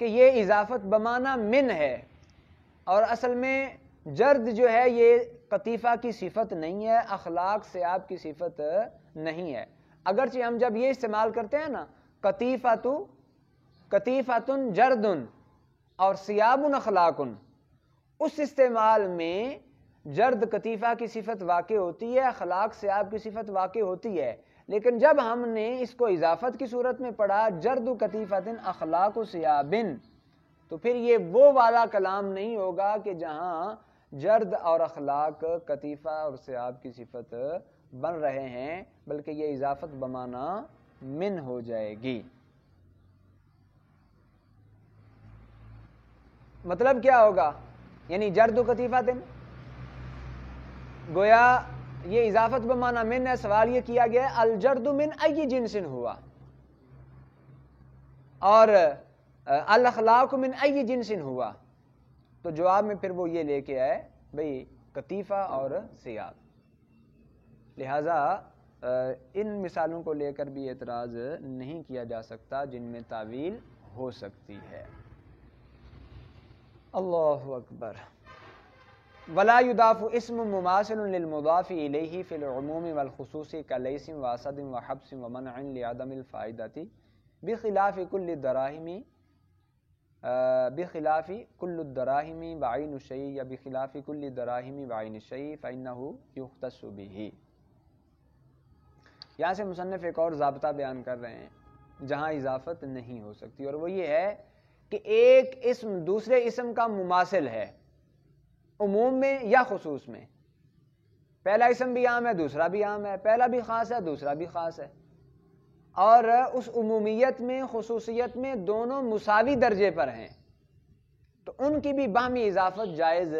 کہ یہ اضافت بمعنی من ہے، اور اصل میں جرد جو ہے یہ قطیفہ کی صفت نہیں ہے، اخلاق ثیاب کی صفت نہیں ہے. اگرچہ ہم جب یہ استعمال کرتے ہیں نا قطیفتن جردن اور ثیاب اخلاقن، اس استعمال میں جرد قطیفہ کی صفت واقع ہوتی ہے، اخلاق ثیاب کی صفت واقع ہوتی ہے، لیکن جب ہم نے اس کو اضافت کی صورت میں پڑھا جرد قطیفۃ اخلاق ثیاب، تو پھر یہ وہ والا کلام نہیں ہوگا کہ جہاں جرد اور اخلاق قطیفہ اور ثیاب کی صفت بن رہے ہیں، بلکہ یہ اضافت بمعنی من ہو جائے گی۔ مطلب کیا ہوگا؟ یعنی جرد و قطیفۃ، گویا یہ اضافت بمعنی من ہے۔ سوال یہ کیا گیا ہے الجرد من ای جنس ہوا، اور الاخلاق من ای جنس ہوا، تو جواب میں پھر وہ یہ لے کے آئے بھئی قطیفہ اور ثیاب۔ لہذا ان مثالوں کو لے کر بھی اعتراض نہیں کیا جا سکتا جن میں تعویل ہو سکتی ہے۔ اللہ اکبر۔ ولا يضاف اسم مماثل للمضاف الیہ فی العموم والخصوص کلیس واسد وحبس ومنع لعدم الفائدۃ بخلاف کل الدراہم بعین الشیء یا بخلاف کل الدراہم بعین الشیء فإنہ یختص بہ۔ یہاں سے مصنف ایک اور ضابطہ بیان کر رہے ہیں جہاں اضافت نہیں ہو سکتی، اور وہ یہ ہے کہ ایک اسم دوسرے اسم کا مماثل ہے عموم میں یا خصوص میں۔ پہلا اسم بھی عام ہے، دوسرا بھی عام ہے، پہلا بھی خاص ہے، دوسرا بھی خاص ہے، اور اس عمومیت میں خصوصیت میں دونوں مساوی درجے پر ہیں، تو ان کی بھی باہمی اضافت جائز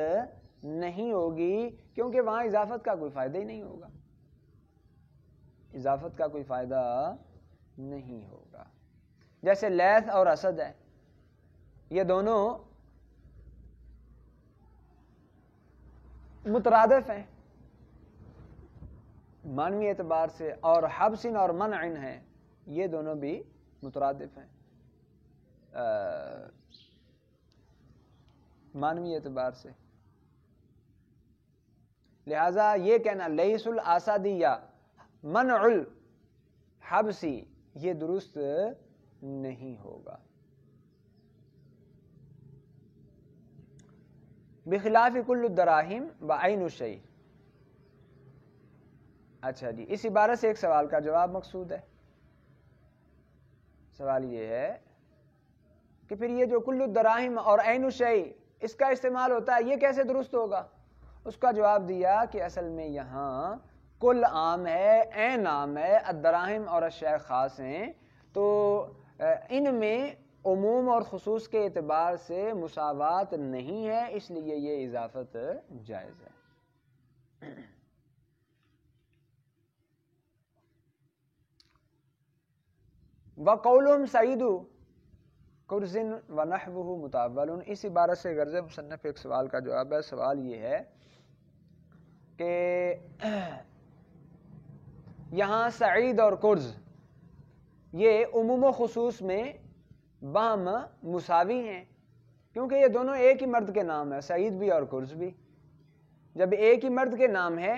نہیں ہوگی، کیونکہ وہاں اضافت کا کوئی فائدہ ہی نہیں ہوگا، اضافت کا کوئی فائدہ نہیں ہوگا۔ جیسے لیث اور اسد ہے، یہ دونوں مترادف ہیں معنوی اعتبار سے، اور حبسن اور منع ہیں، یہ دونوں بھی مترادف ہیں معنوی اعتبار سے۔ لہذا یہ کہنا لیس الاسدی یا منع الحبسی یہ درست نہیں ہوگا۔ بخلاف کل الدراہم بعین الشیء۔ اچھا جی، اس عبارت سے ایک سوال کا جواب مقصود ہے۔ سوال یہ ہے کہ پھر یہ جو کل الدراہم اور عین الشیء اس کا استعمال ہوتا ہے، یہ کیسے درست ہوگا؟ اس کا جواب دیا کہ اصل میں یہاں کل عام ہے، عین عام ہے، الدراہم اور الشیء خاص ہیں، تو ان میں عموم اور خصوص کے اعتبار سے مساوات نہیں ہے، اس لیے یہ اضافت جائز ہے۔ وَقَوْلُهُمْ سَعِيدُ قُرْزٍ وَنَحْوُهُ مُتَأَوَّلٌ، اس عبارت سے غرض مصنف ایک سوال کا جواب ہے۔ سوال یہ ہے کہ یہاں سعید اور قرز یہ عموم و خصوص میں باہم مساوی ہیں، کیونکہ یہ دونوں ایک ہی مرد کے نام ہے، سعید بھی اور قرز بھی۔ جب ایک ہی مرد کے نام ہے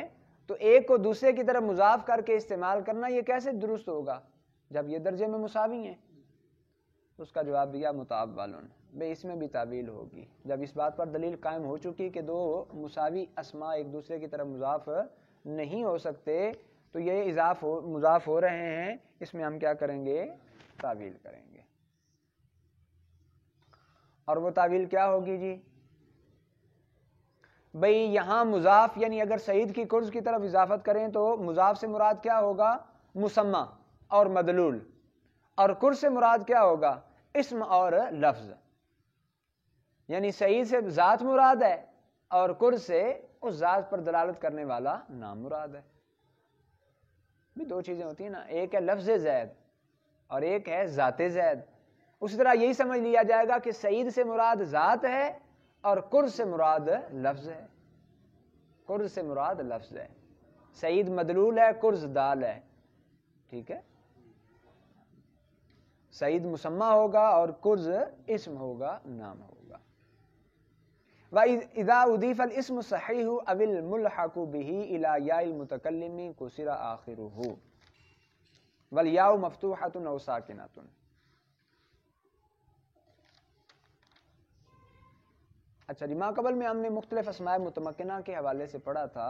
تو ایک کو دوسرے کی طرف مضاف کر کے استعمال کرنا یہ کیسے درست ہوگا جب یہ درجے میں مساوی ہیں؟ اس کا جواب دیا متأول، بے اس میں بھی تعویل ہوگی۔ جب اس بات پر دلیل قائم ہو چکی کہ دو مساوی اسماء ایک دوسرے کی طرف مضاف نہیں ہو سکتے، تو یہ مضاف ہو رہے ہیں، اس میں ہم کیا کریں گے؟ تعویل کریں گے۔ اور وہ تعویل کیا ہوگی جی؟ بھئی یہاں مضاف، یعنی اگر سعید کی قرض کی طرف اضافت کریں تو مضاف سے مراد کیا ہوگا؟ مسمى اور مدلول، اور قرض سے مراد کیا ہوگا؟ اسم اور لفظ، یعنی سعید سے ذات مراد ہے اور قرض سے اس ذات پر دلالت کرنے والا نام مراد ہے۔ بھی دو چیزیں ہوتی ہیں نا، ایک ہے لفظ زید اور ایک ہے ذات زید۔ اسی طرح یہی سمجھ لیا جائے گا کہ سعید سے مراد ذات ہے اور قرض سے مراد لفظ ہے، قرض سے مراد لفظ ہے۔ سعید مدلول ہے، قرض دال ہے، ٹھیک ہے؟ سعید مسمى ہوگا اور قرض اسم ہوگا، نام ہوگا۔ وَإِذَا أُضِيفَ الْإِسْمُ الصَّحِيحُ أَوِ الْمُلْحَقُ بِهِ إِلَى يَاءِ الْمُتَكَلِّمِ كُسِرَ آخِرُهُ وَالْيَاءُ مَفْتُوحَةٌ أَوْ سَاكِنَةٌ۔ اچھا جی، ماقبل میں ہم نے مختلف اسماء متمکنہ کے حوالے سے پڑھا تھا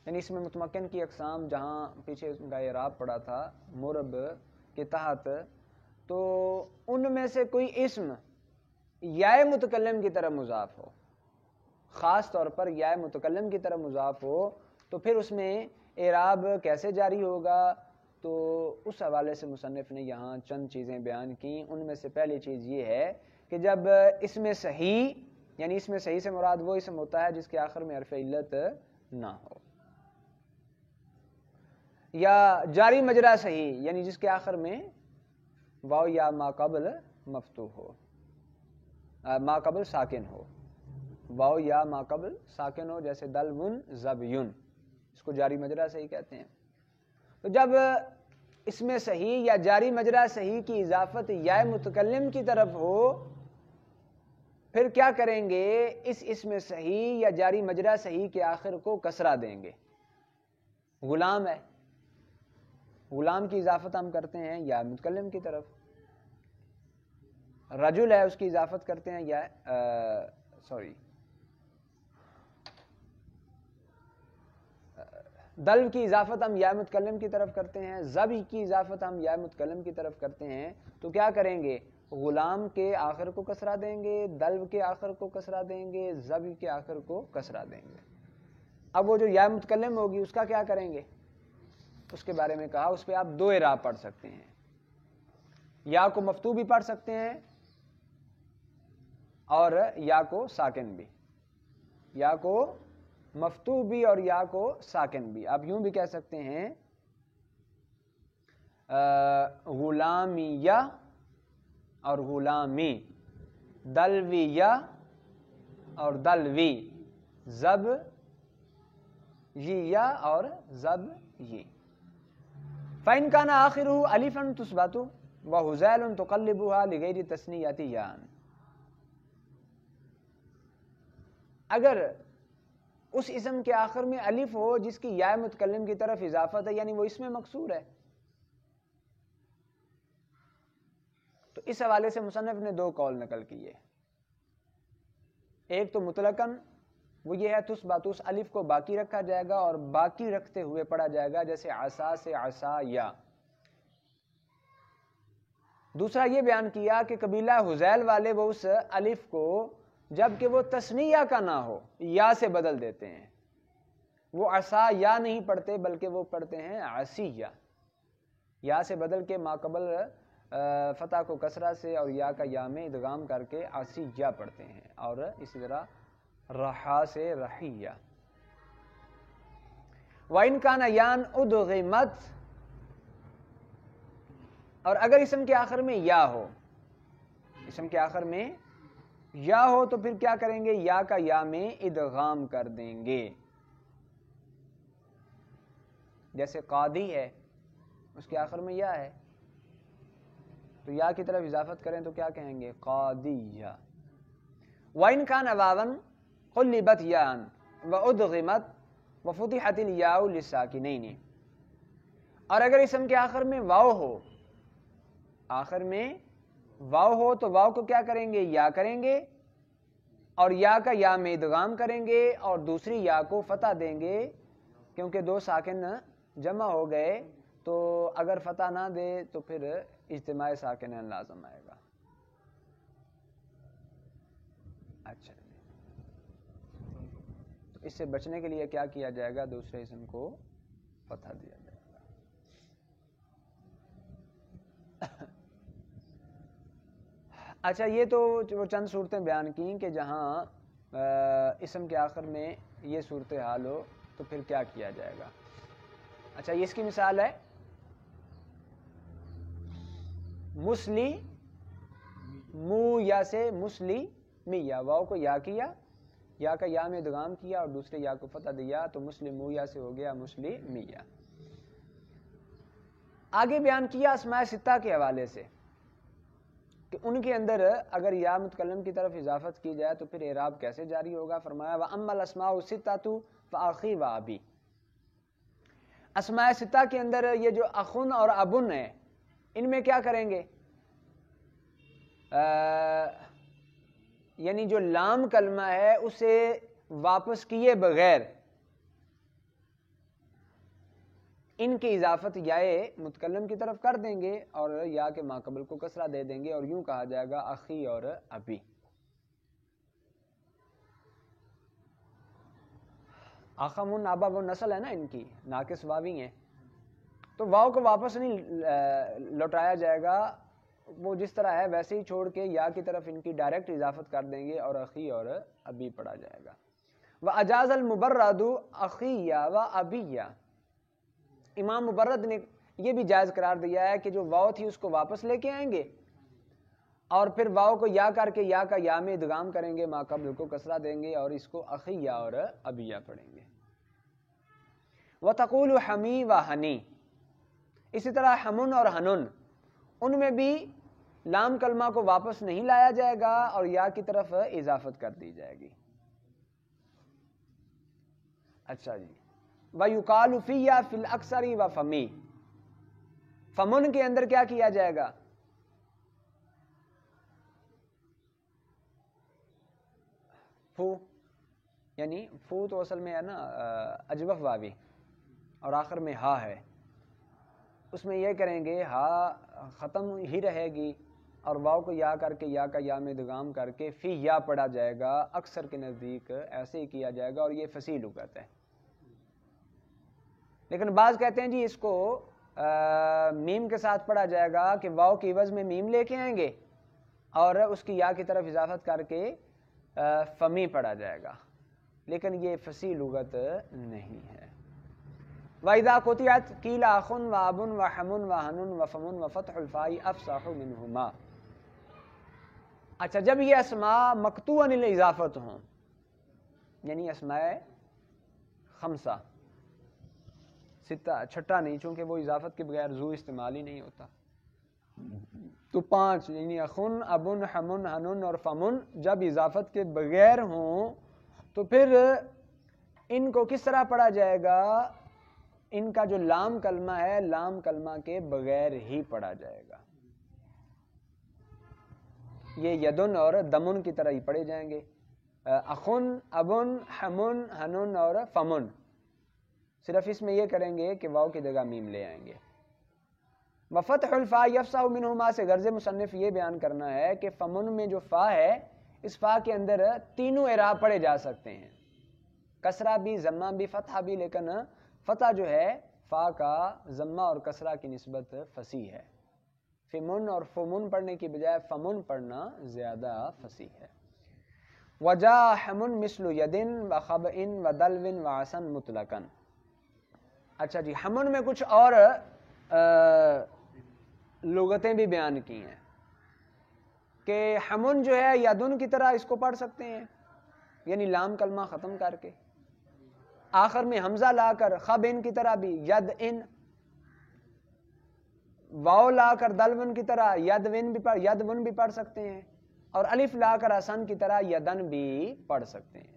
یعنی اس میں متمکن کی اقسام جہاں پیچھے اس کا اعراب پڑا تھا مرب کے تحت، تو ان میں سے کوئی اسم یا متکلم کی طرف مضاف ہو، خاص طور پر یا متکلم کی طرف مضاف ہو، تو پھر اس میں اعراب کیسے جاری ہوگا؟ تو اس حوالے سے مصنف نے یہاں چند چیزیں بیان کی. ان میں سے پہلی چیز یہ ہے کہ جب اس میں صحیح، یعنی اس میں صحیح سے مراد وہ اسم ہوتا ہے جس کے آخر میں حرف علت نہ ہو، یا جاری مجرا صحیح یعنی جس کے آخر میں واو یا ما قبل مفتوح ہو، ما قبل ساکن ہو، واو یا ما قبل ساکن ہو، جیسے دلون زبیون، اس کو جاری مجرا صحیح کہتے ہیں. تو جب اس میں صحیح یا جاری مجرا صحیح کی اضافت یا متکلم کی طرف ہو، پھر کیا کریں گے؟ اس اسم صحیح یا جاری مجرا صحیح کے آخر کو کسرہ دیں گے. غلام ہے، غلام کی اضافت ہم کرتے ہیں یا متکلم کی طرف. رجل ہے، اس کی اضافت کرتے ہیں یا دلو کی اضافت ہم یا متکلم کی طرف کرتے ہیں، زبی کی اضافت ہم یا متکلم کی طرف کرتے ہیں. تو کیا کریں گے؟ غلام کے آخر کو کسرہ دیں گے، دلو کے آخر کو کسرہ دیں گے، زبی کے آخر کو کسرہ دیں گے. اب وہ جو یا متکلم ہوگی اس کا کیا کریں گے؟ اس کے بارے میں کہا اس پہ آپ دو اعراب پڑھ سکتے ہیں، یا کو مفتوح بھی پڑھ سکتے ہیں اور یا کو ساکن بھی، یا کو مفتوح بھی اور یا کو ساکن بھی. آپ یوں بھی کہہ سکتے ہیں غلامیہ اور غلامی، دلویہ اور دلوی، زب یا اور زب یہ. فَإِنْ كَانَ آخِرُهُ أَلِفًا تُثْبَتُ وَهُزَيْلٌ تُقَلِّبُهَا لِغَيْرِ تَثْنِيَةٍ. اگر اس اسم کے آخر میں الف ہو جس کی یا متکلم کی طرف اضافت ہے، یعنی وہ اس میں مکسور ہے، تو اس حوالے سے مصنف نے دو قول نقل کیے. ایک تو مطلقاً وہ یہ ہے تثبت، اس الف کو باقی رکھا جائے گا اور باقی رکھتے ہوئے پڑھا جائے گا، جیسے عصا سے عصا یا. دوسرا یہ بیان کیا کہ قبیلہ حذیل والے وہ اس الف کو جبکہ وہ تثنیہ کا نہ ہو یا سے بدل دیتے ہیں. وہ عصا یا نہیں پڑھتے بلکہ وہ پڑھتے ہیں عصیہ، یا سے بدل کے ما قبل فتح کو کسرہ سے اور یا کا یا میں ادغام کر کے عصیہ پڑھتے ہیں، اور اسی طرح رحا سے رحیہ. وَإِنْ كَانَ يَانْ أُدْغِمَتْ، اور اگر اسم کے آخر میں یا ہو، اسم کے آخر میں یا ہو تو پھر کیا کریں گے؟ یا کا یا میں ادغام کر دیں گے. جیسے قاضی ہے، اس کے آخر میں یا ہے، تو یا کی طرف اضافت کریں تو کیا کہیں گے؟ قاضیہ. وَإِنْ كَانَ وَاوًا قُلِّبَتْ يَاءً وَأُدْغِمَتْ وَفُتِحَتِ الْيَاءُ لِلسَّاكِنَيْنِ، اور اگر اسم کے آخر میں واو ہو، آخر میں واو ہو تو واو کو کیا کریں گے؟ یا کریں گے اور یا کا یا میں ادغام کریں گے اور دوسری یا کو فتح دیں گے، کیونکہ دو ساکن جمع ہو گئے تو اگر فتح نہ دے تو پھر اجتماع ساکن لازم آئے گا. اچھا، تو اس سے بچنے کے لیے کیا کیا جائے گا؟ دوسرے اسم کو فتح دیا جائے گا. اچھا، یہ تو وہ چند صورتیں بیان کی کہ جہاں اسم کے آخر میں یہ صورتحال ہو تو پھر کیا کیا جائے گا. اچھا، یہ اس کی مثال ہے مسلی مو یا سے مسلی میہ، واو کو یا کیا، یا کا یا میں ادغام کیا اور دوسرے یا کو فتح دیا تو مسلم مو یا سے ہو گیا مسلم میہ. آگے بیان کیا اسماء ستہ کے حوالے سے کہ ان کے اندر اگر یا متکلم کی طرف اضافت کی جائے تو پھر اعراب کیسے جاری ہوگا. فرمایا وَأَمَّا الْأَسْمَاءُ السِّتَّةُ فَأَخِي وَأَبِي. اسماء ستہ کے اندر یہ جو اخن اور ابن ہے، ان میں کیا کریں گے؟ یعنی جو لام کلمہ ہے اسے واپس کیے بغیر ان کی اضافت یائے متکلم کی طرف کر دیں گے اور یا کے ماقبل کو کسرہ دے دیں گے اور یوں کہا جائے گا اخی اور ابی. اخمن ابا وہ نسل ہے نا ان کی، ناقص واوی ہیں، تو واو کو واپس نہیں لوٹایا جائے گا، وہ جس طرح ہے ویسے ہی چھوڑ کے یا کی طرف ان کی ڈائریکٹ اضافت کر دیں گے اور اخی اور ابی پڑھا جائے گا. وَأَجَازَ الْمُبَرَّدُ أَخِيَّ وَأَبِيَّ، امام مبرد نے یہ بھی جائز قرار دیا ہے کہ جو واو تھی اس کو واپس لے کے آئیں گے اور پھر واو کو یا کر کے یا کا یا میں ادغام کریں گے، ما قبل کو کسرہ دیں گے اور اس کو اخیہ اور ابیہ پڑھیں گے. وَتَقُولُ حَمِی وَحَنِی، اسی طرح حمن اور حنن ان میں بھی لام کلمہ کو واپس نہیں لایا جائے گا اور یا کی طرف اضافت کر دی جائے گی. اچھا جی، وَيُقَالُ فِيَّ فِي الْأَكْثَرِ وَفَمِی، فمن کے اندر کیا کیا جائے گا؟ فو، یعنی فو تو اصل میں ہے نا اجوف واوی اور آخر میں ہا ہے، اس میں یہ کریں گے ہا ختم ہی رہے گی اور واو کو یا کر کے یا کا یا میں ادغام کر کے فی یا پڑھا جائے گا. اکثر کے نزدیک ایسے ہی کیا جائے گا اور یہ فصیح لغت ہے. لیکن بعض کہتے ہیں جی اس کو میم کے ساتھ پڑھا جائے گا کہ واو کی عوض میں میم لے کے آئیں گے اور اس کی یا کی طرف اضافت کر کے فمی پڑھا جائے گا، لیکن یہ فصیح لغت نہیں ہے. وَإِذَا قُطِعَتْ قِيلَ أَخٌ وَأَبٌ وَحَمٌ وَحَنٌ وَفَمٌ وَفَتْحُ الْفَاءِ أَفْصَحُ مِنْهُمَا. اچھا، جب یہ اسماء مقطوعاً الاضافت ہوں، یعنی اسماء خمسہ، ستہ چھٹا نہیں، چونکہ وہ اضافت کے بغیر ذو استعمال ہی نہیں ہوتا، تو پانچ یعنی اخن ابن حمن حنن اور فمن جب اضافت کے بغیر ہوں تو پھر ان کو کس طرح پڑھا جائے گا؟ ان کا جو لام کلمہ ہے لام کلمہ کے بغیر ہی پڑھا جائے گا. یہ یدن اور دمن کی طرح ہی پڑھے جائیں گے. اخن ابن حمن حنن اور فمن، صرف اس میں یہ کریں گے کہ واو کی جگہ میم لے آئیں گے. وفتح الفاء یفصح منہما سے غرض مصنف یہ بیان کرنا ہے کہ فمن میں جو فا ہے اس فا کے اندر تینوں اعراب پڑھے جا سکتے ہیں، کسرہ بھی ضمہ بھی فتحہ بھی، لیکن فتح جو ہے فا کا ضمہ اور کسرہ کی نسبت فصیح ہے. فمن اور فمن پڑھنے کی بجائے فمن پڑھنا زیادہ فصیح ہے. وجاء حمن مثل یدن وخبئن ودلون وعسن مطلقاً. اچھا جی، حمن میں کچھ اور لغتیں بھی بیان کی ہیں کہ حمن جو ہے یدن کی طرح اس کو پڑھ سکتے ہیں، یعنی لام کلمہ ختم کر کے آخر میں حمزہ لا کر، خب ان کی طرح بھی ید ان، واو لا کر دلون کی طرح ید ون بھی پڑھ سکتے ہیں، اور الف لا کر حسن کی طرح یدن بھی پڑھ سکتے ہیں.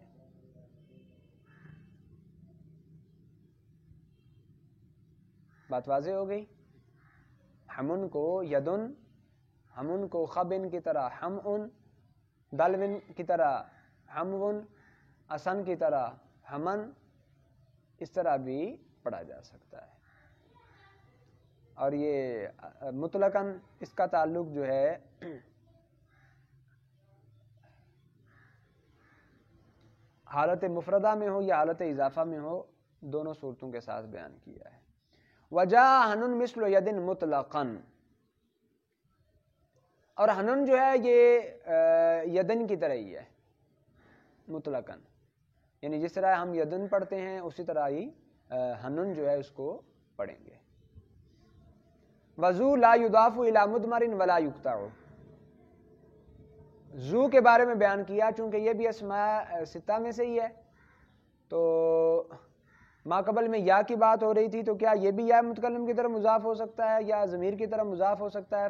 بات واضح ہو گئی؟ حمن کو یدن، حمن کو خبن کی طرح ہم ان، دلون کی طرح ہمون، اسن کی طرح ہمن، اس طرح بھی پڑھا جا سکتا ہے. اور یہ مطلقاً اس کا تعلق جو ہے حالت مفردہ میں ہو یا حالت اضافہ میں ہو، دونوں صورتوں کے ساتھ بیان کیا ہے. وجاء حنن مثل یدن مطلقاً، اور حنن جو ہے یہ یدن کی طرح ہی ہے مطلقاً، یعنی جس طرح ہم یدن پڑھتے ہیں اسی طرح ہی حنن جو ہے اس کو پڑھیں گے. وذو لا یضاف الی مدمر ولا یقطع، ذو کے بارے میں بیان کیا چونکہ یہ بھی اسماء ستہ میں سے ہی ہے، تو ما قبل میں یا کی بات ہو رہی تھی، تو کیا یہ بھی یا متکلم کی طرف مضاف ہو سکتا ہے یا ضمیر کی طرف مضاف ہو سکتا ہے؟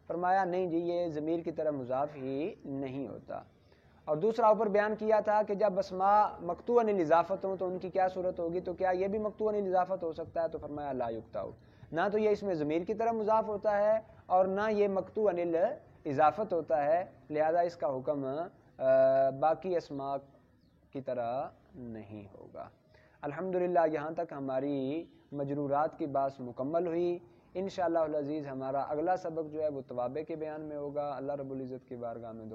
فرمایا نہیں جی، یہ ضمیر کی طرف مضاف ہی نہیں ہوتا. اور دوسرا اوپر بیان کیا تھا کہ جب اسماء مقطوعاً الاضافت ہوں تو ان کی کیا صورت ہوگی، تو کیا یہ بھی مقطوعاً الاضافت ہو سکتا ہے؟ تو فرمایا لا یقطع، نہ تو یہ اس میں ضمیر کی طرف مضاف ہوتا ہے اور نہ یہ مقطوعاً الاضافت ہوتا ہے، لہذا اس کا حکم باقی اسماء کی طرح نہیں ہوگا. الحمدللہ یہاں تک ہماری مجرورات کی بات مکمل ہوئی. انشاءاللہ العزیز ہمارا اگلا سبق جو ہے وہ توابع کے بیان میں ہوگا. اللہ رب العزت کی بارگاہ میں